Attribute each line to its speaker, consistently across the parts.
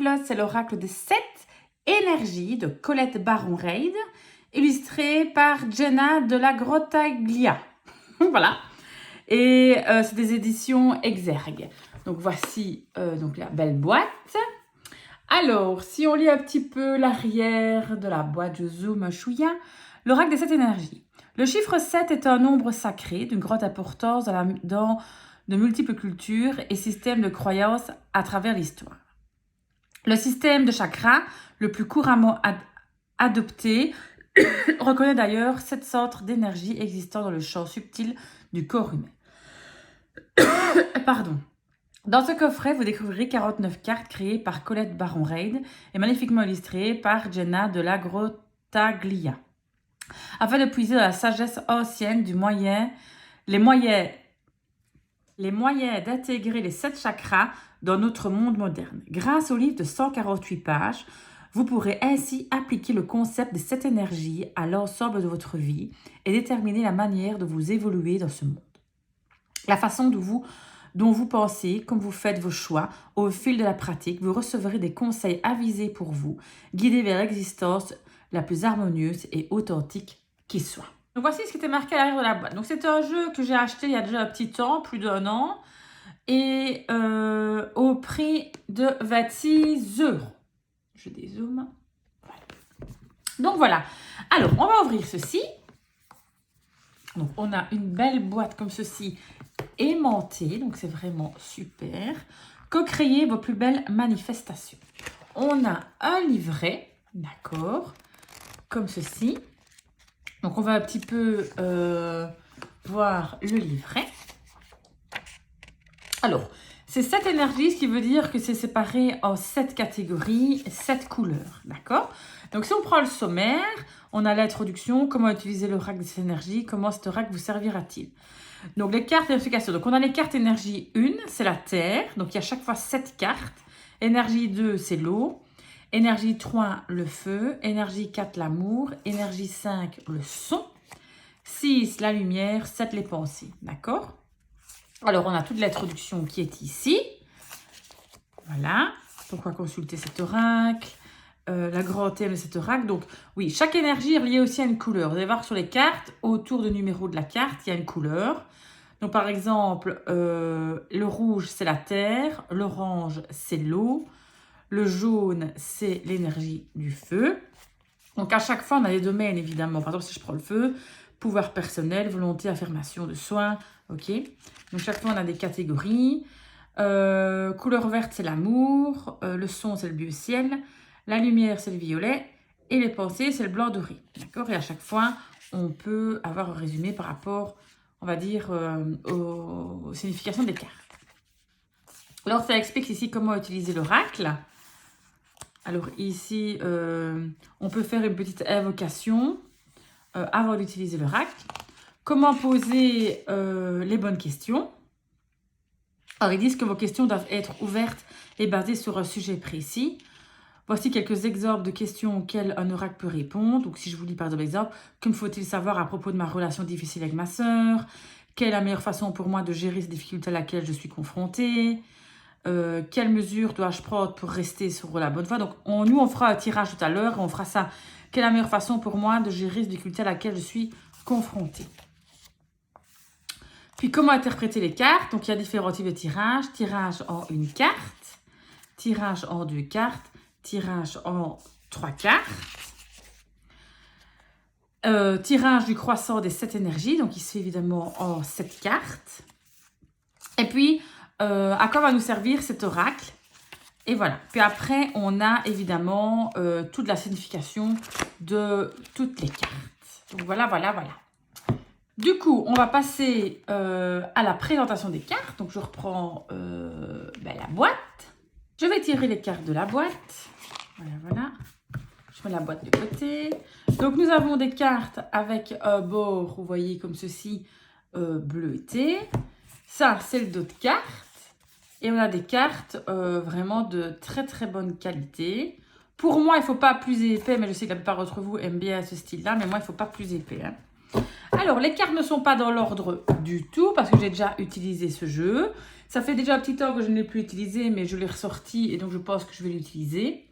Speaker 1: l'oracle, c'est l'oracle des 7 énergies de Colette Baron-Reid, illustré par Jenna de la Grottaglia. Voilà. Et c'est des éditions Exergue. Donc voici donc la belle boîte. Alors, si on lit un petit peu l'arrière de la boîte, je zoome un chouïa. L'oracle des 7 énergies. Le chiffre 7 est un nombre sacré d'une grande importance dans de multiples cultures et systèmes de croyances à travers l'histoire. Le système de chakras, le plus couramment adopté, reconnaît d'ailleurs 7 centres d'énergie existant dans le champ subtil du corps humain. Pardon. Dans ce coffret, vous découvrirez 49 cartes créées par Colette Baron-Reid et magnifiquement illustrées par Jenna de la Grottaglia. Afin de puiser dans la sagesse ancienne les moyens d'intégrer les 7 chakras dans notre monde moderne. Grâce au livre de 148 pages, vous pourrez ainsi appliquer le concept des 7 énergies à l'ensemble de votre vie et déterminer la manière de vous évoluer dans ce monde. La façon dont vous pensez, comme vous faites vos choix, au fil de la pratique, vous recevrez des conseils avisés pour vous, guidés vers l'existence la plus harmonieuse et authentique qui soit. Donc voici ce qui était marqué à l'arrière de la boîte. Donc c'est un jeu que j'ai acheté il y a déjà un petit temps, plus d'1 an, et au prix de 26 €. Je dézoome. Voilà. Donc voilà. Alors, on va ouvrir ceci. Donc on a une belle boîte comme ceci, aimantée, donc c'est vraiment super. Co-créer vos plus belles manifestations. On a un livret, d'accord, comme ceci. Donc on va un petit peu voir le livret. Alors, c'est 7 énergies, ce qui veut dire que c'est séparé en 7 catégories, 7 couleurs, d'accord? Donc si on prend le sommaire, on a l'introduction, comment utiliser l'oracle de ces énergies, comment cet oracle vous servira-t-il? Donc les cartes d'identification, donc on a les cartes énergie 1, c'est la terre, donc il y a chaque fois 7 cartes. Énergie 2, c'est l'eau. Énergie 3, le feu. Énergie 4, l'amour. Énergie 5, le son. 6, la lumière. 7, les pensées, d'accord? Alors on a toute l'introduction qui est ici. Voilà, pourquoi consulter cet oracle? La grande thème de cet oracle. Donc oui, chaque énergie est reliée aussi à une couleur. Vous allez voir sur les cartes, autour du numéro de la carte, il y a une couleur. Donc par exemple, le rouge c'est la terre, l'orange c'est l'eau, le jaune c'est l'énergie du feu. Donc à chaque fois on a des domaines évidemment. Par exemple si je prends le feu, pouvoir personnel, volonté, affirmation de soi, ok. Donc chaque fois on a des catégories. Couleur verte c'est l'amour, le son c'est le bleu ciel. La lumière, c'est le violet. Et les pensées, c'est le blanc doré. D'accord? Et à chaque fois, on peut avoir un résumé par rapport, on va dire, aux significations des cartes. Alors, ça explique ici comment utiliser l'oracle. Alors, ici, on peut faire une petite invocation avant d'utiliser l'oracle. Comment poser les bonnes questions. Alors, ils disent que vos questions doivent être ouvertes et basées sur un sujet précis. Voici quelques exemples de questions auxquelles un oracle peut répondre. Donc, si je vous lis par exemple, que me faut-il savoir à propos de ma relation difficile avec ma sœur? Quelle est la meilleure façon pour moi de gérer ces difficultés à laquelle je suis confrontée? Quelles mesures dois-je prendre pour rester sur la bonne voie? Donc, nous, on fera un tirage tout à l'heure. On fera ça. Quelle est la meilleure façon pour moi de gérer ces difficultés à laquelle je suis confrontée? Puis, comment interpréter les cartes? Donc, il y a différents types de tirages. Tirage en une carte, tirage en 2 cartes, tirage en 3 cartes. Tirage du croissant des 7 énergies. Donc, il se fait évidemment en 7 cartes. Et puis, à quoi va nous servir cet oracle? Et voilà. Puis après, on a évidemment toute la signification de toutes les cartes. Donc, voilà, voilà, voilà. Du coup, on va passer à la présentation des cartes. Donc, je reprends la boîte. Je vais tirer les cartes de la boîte. Voilà, voilà. Je mets la boîte de côté. Donc, nous avons des cartes avec un bord, vous voyez, comme ceci, bleuté. Ça, c'est le dos de carte. Et on a des cartes vraiment de très, très bonne qualité. Pour moi, il ne faut pas plus épais, mais je sais que la plupart d'entre vous aiment bien ce style-là. Mais moi, il ne faut pas plus épais. Hein. Alors, les cartes ne sont pas dans l'ordre du tout parce que j'ai déjà utilisé ce jeu. Ça fait déjà un petit temps que je ne l'ai plus utilisé, mais je l'ai ressorti et donc je pense que je vais l'utiliser.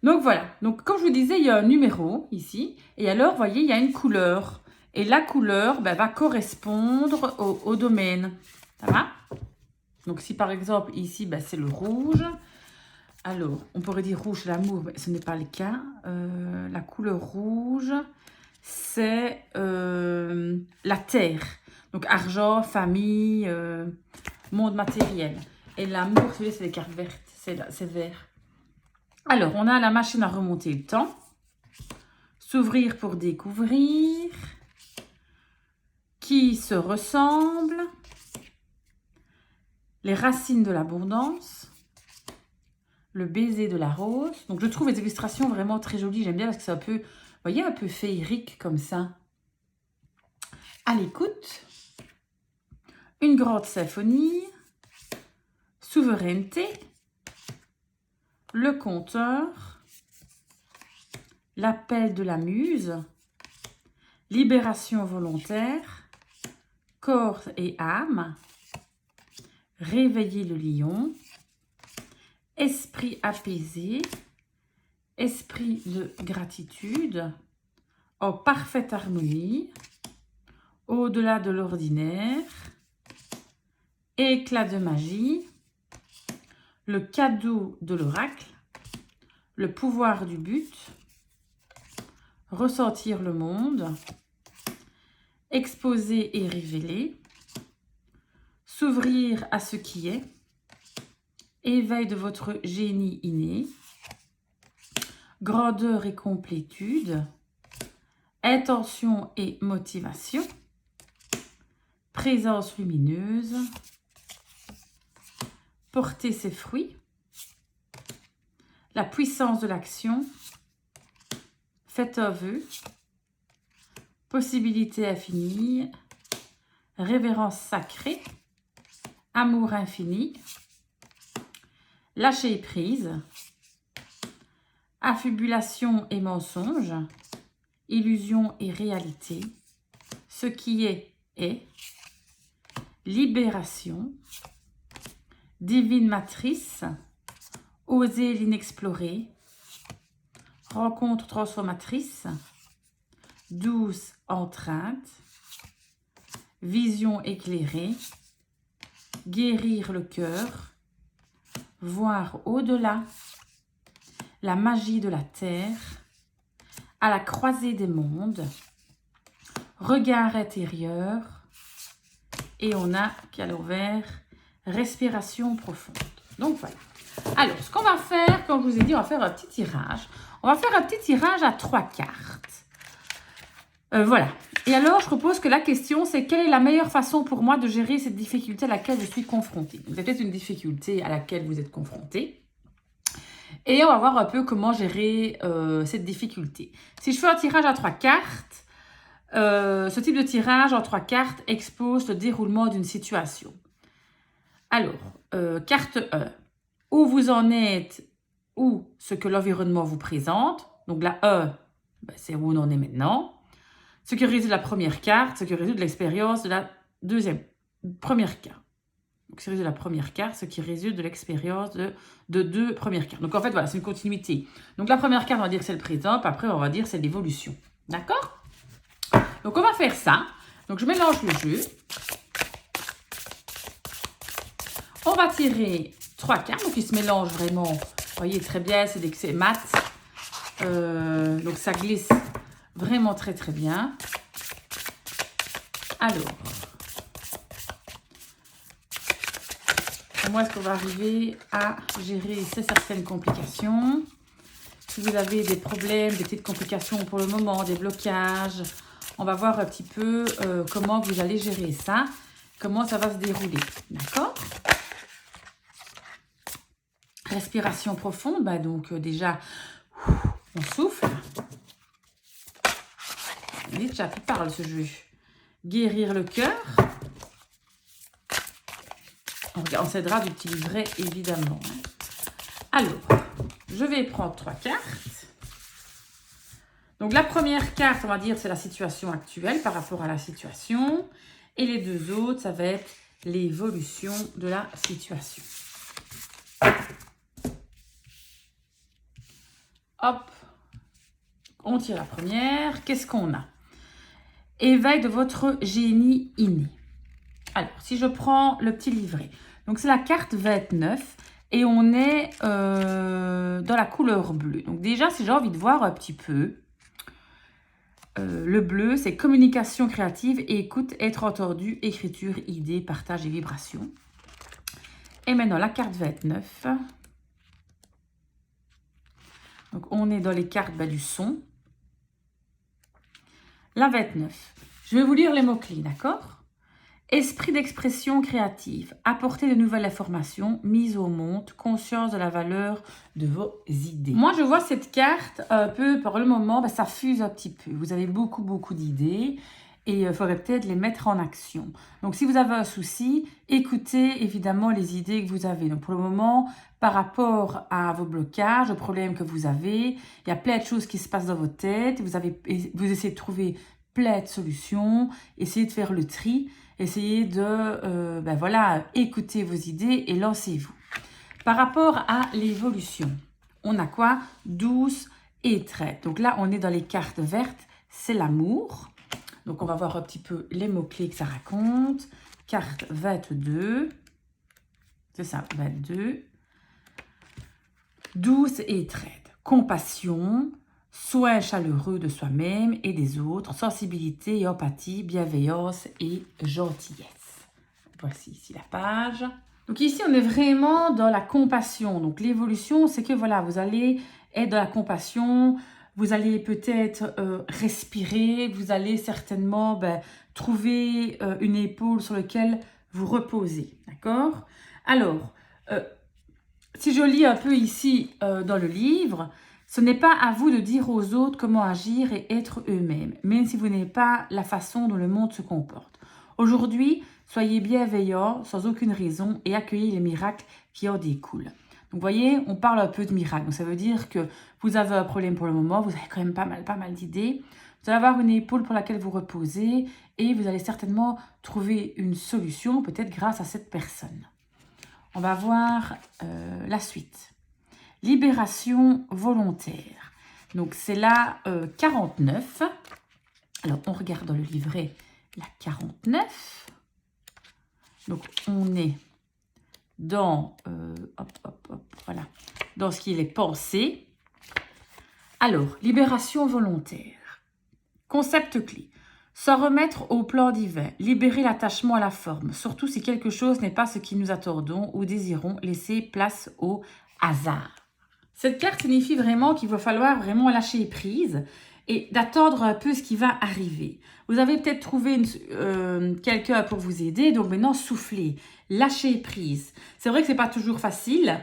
Speaker 1: Donc voilà, donc comme je vous disais, il y a un numéro ici. Et alors, vous voyez, il y a une couleur. Et la couleur va correspondre au domaine. Ça va? Donc si par exemple ici, c'est le rouge. Alors, on pourrait dire rouge, l'amour, mais ce n'est pas le cas. La couleur rouge, c'est la terre. Donc argent, famille, monde matériel. Et l'amour, c'est les cartes vertes, c'est vert. Alors, on a la machine à remonter le temps. S'ouvrir pour découvrir. Qui se ressemblent. Les racines de l'abondance. Le baiser de la rose. Donc, je trouve les illustrations vraiment très jolies. J'aime bien parce que c'est un peu, vous voyez, un peu féerique comme ça. À l'écoute. Une grande symphonie. Souveraineté. Le compteur. L'appel de la muse. Libération volontaire. Corps et âme. Réveiller le lion. Esprit apaisé. Esprit de gratitude. En parfaite harmonie. Au-delà de l'ordinaire. Éclat de magie. Le cadeau de l'oracle. Le pouvoir du but. Ressentir le monde. Exposer et révéler. S'ouvrir à ce qui est. Éveil de votre génie inné. Grandeur et complétude. Intention et motivation. Présence lumineuse. Porter ses fruits. La puissance de l'action. Faites un vœu. Possibilité infinie. Révérence sacrée. Amour infini. Lâcher prise. Affubulation et mensonge. Illusion et réalité. Ce qui est. Libération. Divine matrice. Oser l'inexploré. Rencontre transformatrice. Douce entrainte. Vision éclairée. Guérir le cœur. Voir au-delà. La magie de la terre. À la croisée des mondes. Regard intérieur. Et on a, qui a l'envers, respiration profonde. Donc voilà. Alors, ce qu'on va faire, comme je vous ai dit, on va faire un petit tirage. On va faire un petit tirage à 3 cartes. Voilà. Et alors, je propose que la question, c'est quelle est la meilleure façon pour moi de gérer cette difficulté à laquelle je suis confrontée. Vous avez peut-être une difficulté à laquelle vous êtes confronté. Et on va voir un peu comment gérer cette difficulté. Si je fais un tirage à 3 cartes, ce type de tirage en 3 cartes expose le déroulement d'une situation. Alors, carte 1. Où vous en êtes ou ce que l'environnement vous présente. Donc la 1, c'est où on en est maintenant. Ce qui résulte de la première carte, ce qui résulte de l'expérience de la première carte. Donc, ce qui résulte de la première carte, ce qui résulte de l'expérience de 2 premières cartes. Donc, en fait, voilà, c'est une continuité. Donc, la première carte, on va dire que c'est le présent, puis après, on va dire que c'est l'évolution. D'accord? Donc, on va faire ça. Donc, je mélange le jeu. On va tirer 3 cartes, donc ils se mélangent vraiment. Vous voyez très bien, c'est mat. Donc, ça glisse vraiment très, très bien. Alors, comment est-ce qu'on va arriver à gérer ces certaines complications? Si vous avez des problèmes, des petites complications pour le moment, des blocages, on va voir un petit peu comment vous allez gérer ça, comment ça va se dérouler. D'accord? Respiration profonde, donc déjà, on souffle. Il est déjà plus parle ce jeu. Guérir le cœur. On s'aidera du petit livret, évidemment. Alors, je vais prendre 3 cartes. Donc, la première carte, on va dire, c'est la situation actuelle par rapport à la situation. Et les deux autres, ça va être l'évolution de la situation. Hop, on tire la première. Qu'est-ce qu'on a? Éveil de votre génie inné. Alors, si je prends le petit livret, donc c'est la carte 29 et on est dans la couleur bleue. Donc déjà, si j'ai envie de voir un petit peu, le bleu, c'est communication créative et écoute, être entendu, écriture, idée, partage et vibration. Et maintenant, la carte 29. Donc, on est dans les cartes du son. La 29. Je vais vous lire les mots-clés, d'accord? Esprit d'expression créative, apporter de nouvelles informations, mise au monde, conscience de la valeur de vos idées. Moi, je vois cette carte un peu, pour le moment, ça fuse un petit peu. Vous avez beaucoup d'idées et il faudrait peut-être les mettre en action. Donc, si vous avez un souci, écoutez évidemment les idées que vous avez. Donc, pour le moment, par rapport à vos blocages, aux problèmes que vous avez, il y a plein de choses qui se passent dans votre tête. Vous essayez de trouver plein de solutions, essayez de faire le tri. Essayez de écouter vos idées et lancez-vous. Par rapport à l'évolution, on a quoi? Douce et traite. Donc là, on est dans les cartes vertes, c'est l'amour. Donc on va voir un petit peu les mots-clés que ça raconte. Carte 22. C'est ça, 22. Douce et traite. Compassion. Soin chaleureux de soi-même et des autres, sensibilité et empathie, bienveillance et gentillesse. Voici ici la page. Donc ici, on est vraiment dans la compassion. Donc l'évolution, c'est que voilà, vous allez être dans la compassion, vous allez peut-être respirer, vous allez certainement trouver une épaule sur laquelle vous reposez. D'accord? Alors, si je lis un peu ici dans le livre, ce n'est pas à vous de dire aux autres comment agir et être eux-mêmes, même si vous n'avez pas la façon dont le monde se comporte. Aujourd'hui, soyez bienveillants sans aucune raison et accueillez les miracles qui en découlent. Donc, vous voyez, on parle un peu de miracles. Donc, ça veut dire que vous avez un problème pour le moment, vous avez quand même pas mal d'idées. Vous allez avoir une épaule pour laquelle vous reposez et vous allez certainement trouver une solution, peut-être grâce à cette personne. On va voir la suite. Libération volontaire. Donc, c'est la 49. Alors, on regarde dans le livret la 49. Donc, on est dans, voilà, dans ce qui est pensé. Alors, libération volontaire. Concept clé. S'en remettre au plan divin, libérer l'attachement à la forme, surtout si quelque chose n'est pas ce que nous attendons ou désirons, laisser place au hasard. Cette carte signifie vraiment qu'il va falloir vraiment lâcher prise et d'attendre un peu ce qui va arriver. Vous avez peut-être trouvé quelqu'un pour vous aider, donc maintenant soufflez, lâchez prise. C'est vrai que ce n'est pas toujours facile,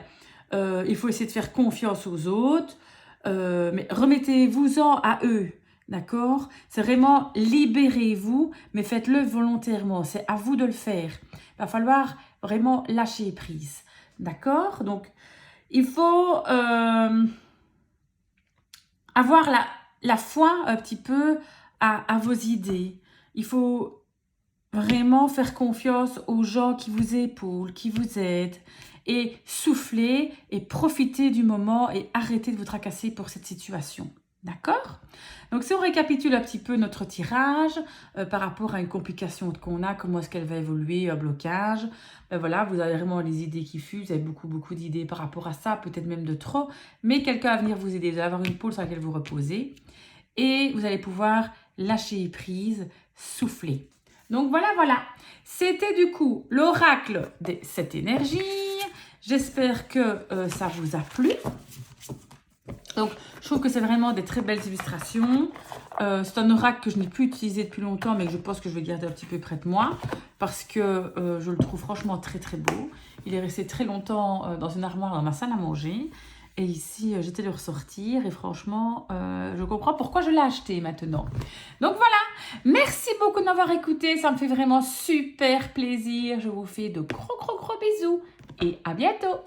Speaker 1: il faut essayer de faire confiance aux autres, mais remettez-vous-en à eux. D'accord? C'est vraiment libérez-vous, mais faites-le volontairement. C'est à vous de le faire. Il va falloir vraiment lâcher prise. D'accord? Donc, il faut avoir la foi un petit peu à vos idées. Il faut vraiment faire confiance aux gens qui vous épaulent, qui vous aident. Et souffler et profiter du moment et arrêter de vous tracasser pour cette situation. D'accord? Donc, si on récapitule un petit peu notre tirage par rapport à une complication qu'on a, comment est-ce qu'elle va évoluer, un blocage, voilà, vous avez vraiment les idées qui fusent, vous avez beaucoup d'idées par rapport à ça, peut-être même de trop, mais quelqu'un va venir vous aider, vous allez avoir une pôle sur laquelle vous reposez et vous allez pouvoir lâcher prise, souffler. Donc, voilà. C'était du coup l'oracle de cette énergie. J'espère que ça vous a plu. Donc, je trouve que c'est vraiment des très belles illustrations. C'est un oracle que je n'ai plus utilisé depuis longtemps, mais que je pense que je vais garder un petit peu près de moi. Parce que je le trouve franchement très beau. Il est resté très longtemps dans une armoire dans ma salle à manger. Et ici, j'étais de le ressortir. Et franchement, je comprends pourquoi je l'ai acheté maintenant. Donc voilà, merci beaucoup de m'avoir écouté. Ça me fait vraiment super plaisir. Je vous fais de gros bisous. Et à bientôt.